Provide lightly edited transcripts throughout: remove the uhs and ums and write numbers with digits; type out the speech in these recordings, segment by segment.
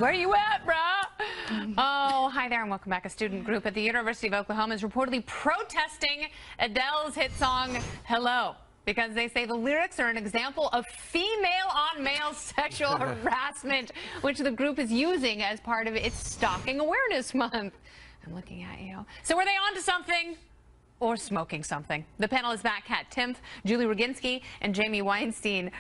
Where you at, brah? Oh, hi there and welcome back. A student group at the University of Oklahoma is reportedly protesting Adele's hit song, Hello, because they say the lyrics are an example of female-on-male sexual harassment, which the group is using as part of its Stalking Awareness Month. I'm looking at you. So were they onto something? Or smoking something? The panel is back. Katherine Timpf, Julie Roginsky, and Jamie Weinstein.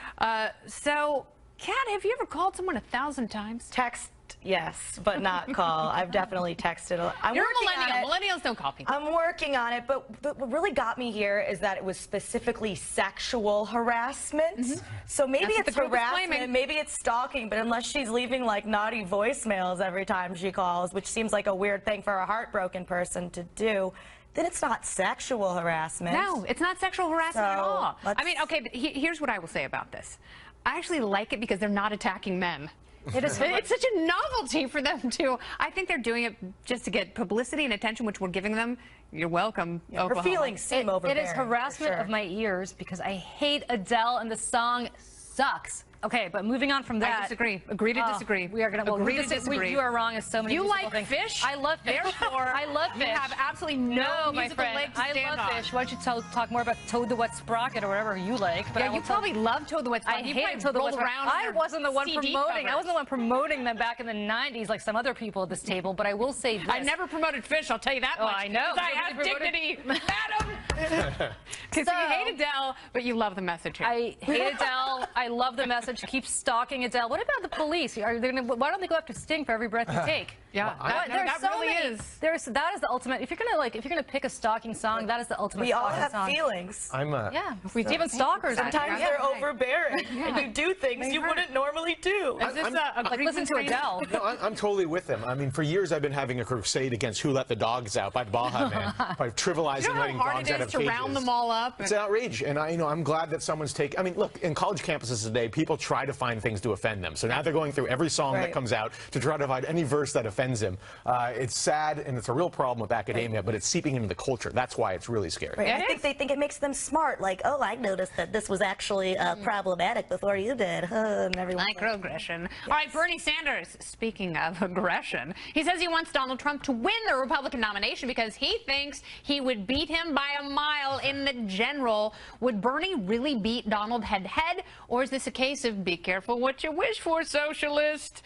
So, Kat, have you ever called someone 1,000 times? Text, yes, but not call. I've definitely texted. You're a millennial. Millennials don't call people. I'm working on it, but what really got me here is that it was specifically sexual harassment. So maybe it's harassment, maybe it's stalking, but unless she's leaving like naughty voicemails every time she calls, which seems like a weird thing for a heartbroken person to do, then it's not sexual harassment. No, it's not sexual harassment at all. I mean, okay, but here's what I will say about this. I actually like it because they're not attacking men. It's such a novelty for them to. I think they're doing it just to get publicity and attention, which we're giving them. You're welcome, Oklahoma. Her feelings seem overbearing. It is harassment of my ears because I hate Adele and the song sucks. Okay, but moving on from that. I disagree. Agree to disagree. We are going to agree to disagree. You are wrong as so many You like things. fish? I love fish. Therefore, I love fish. You have absolutely no musical leg to stand I love on. fish. Why don't you talk more about Toad the Wet Sprocket or whatever you like? But yeah, you probably love Toad the Wet Sprocket. I hated Toad the Wet Sprocket. I wasn't the one CD promoting. covers. I wasn't the one promoting them back in the 90s like some other people at this table. But I will say this. I never promoted fish. I'll tell you that much. I know. I have dignity, madam. Because you hate Adele, but you love the message here. I hate Adele. I love the message. Keep stalking Adele. What about the police? Are they gonna, why don't they go after Sting for every breath you take? Yeah, that really is. That is the ultimate. If you're gonna pick a stalking song, that is the ultimate. We all stalking have song. feelings. Yeah, even stalkers. Sometimes they're overbearing, and you do things you wouldn't normally do. Is this like listen to Adele? No, I'm totally with them. I mean, for years I've been having a crusade against Who Let the Dogs Out by Baja Man, by trivializing letting dogs out of cages. To round them all up. It's an outrage, and I'm glad that someone's taking. I mean, look, in college campuses today, people try to find things to offend them. So now they're going through every song that comes out to try to find any verse that offends him. It's sad, and it's a real problem with academia, but it's seeping into the culture. That's why it's really scary. I think they think it makes them smart. Like, oh, I noticed that this was actually problematic before you did. And Microaggression. All right, Bernie Sanders, speaking of aggression, he says he wants Donald Trump to win the Republican nomination because he thinks he would beat him by a mile in the general. Would Bernie really beat Donald head-to-head, or is this a case of be careful what you wish for, socialist?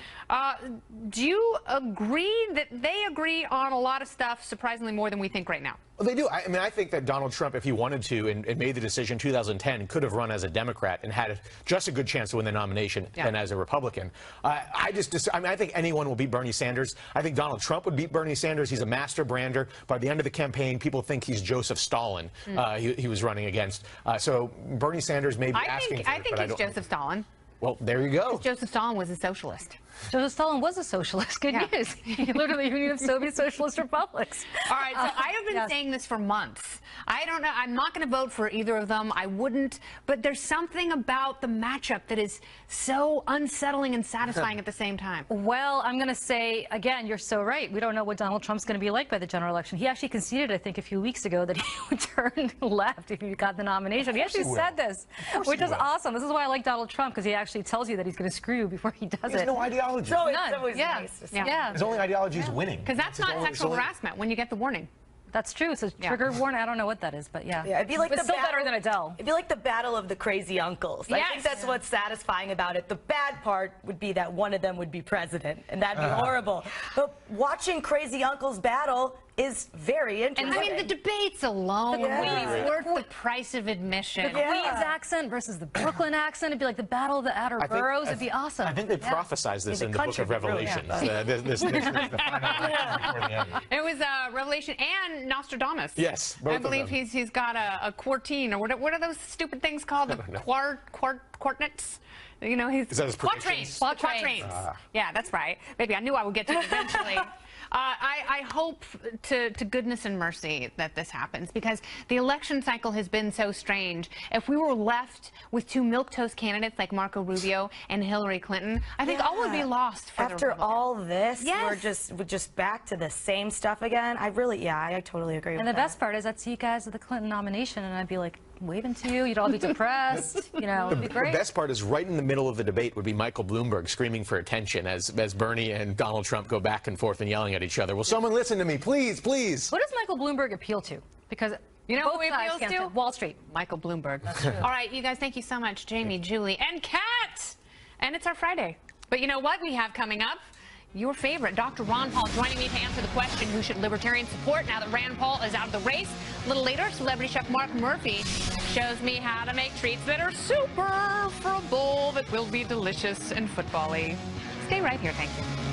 Do you agree that they agree on a lot of stuff, surprisingly more than we think right now? Well, they do. I mean, I think that Donald Trump, if he wanted to and made the decision in 2010, could have run as a Democrat and had just a good chance to win the nomination than as a Republican. I think anyone will beat Bernie Sanders. I think Donald Trump would beat Bernie Sanders. He's a master brander. By the end of the campaign, people think he's Joseph Stalin he was running against. So Bernie Sanders may be asking for it. I think he's Joseph Stalin. Well, there you go. Joseph Stalin was a socialist. Joseph Stalin was a socialist. Good news. He literally union of Soviet socialist republics. All right, so I have been saying this for months. I don't know. I'm not going to vote for either of them. I wouldn't. But there's something about the matchup that is so unsettling and satisfying at the same time. Well, I'm going to say, again, you're so right. We don't know what Donald Trump's going to be like by the general election. He actually conceded, I think, a few weeks ago that he would turn left if he got the nomination. He actually said this, which is awesome. This is why I like Donald Trump, because he actually tells you that he's going to screw you before he does it. There's no ideology. So it's always nice to see. His only ideology is winning. Because that's not sexual harassment when you get the warning. That's true. It's a trigger warning. I don't know what that is, but yeah. It'd be like it's still better than Adele. It'd be like the battle of the crazy uncles. I think that's what's satisfying about it. The bad part would be that one of them would be president, and that'd be horrible. But watching crazy uncles battle is very interesting. And I mean, the debates alone is worth the price of admission. The Queen's accent versus the Brooklyn accent. It'd be like the battle of the outer boroughs. It'd be awesome. I think they prophesized this in the book of Revelations. It was Revelation and Nostradamus. Yes, both I believe of them. he's got a quartine, or what are those stupid things called? The quartets? You know, he's quatrains. Yeah, that's right. Maybe I knew I would get to it eventually. I hope to goodness and mercy that this happens, because the election cycle has been so strange. If we were left with two milquetoast candidates like Marco Rubio and Hillary Clinton, I think all would be lost for after all this. We're just back to the same stuff again. I totally agree with that. And the best part is I'd see you guys at the Clinton nomination, and I'd be like, waving to you. You'd all be depressed. You know, it'd be great. The best part is right in the middle of the debate would be Michael Bloomberg screaming for attention as Bernie and Donald Trump go back and forth and yelling at each other. Will someone listen to me, please, please? What does Michael Bloomberg appeal to? Because you know who he appeals to? Wall Street. Michael Bloomberg. All right, you guys, thank you so much, Jamie, Julie, and Kat. And it's our Friday. But you know what we have coming up? Your favorite, Dr. Ron Paul, joining me to answer the question, who should libertarians support now that Rand Paul is out of the race? A little later, celebrity chef Mark Murphy shows me how to make treats that are super for a bowl that will be delicious and football-y. Stay right here, thank you.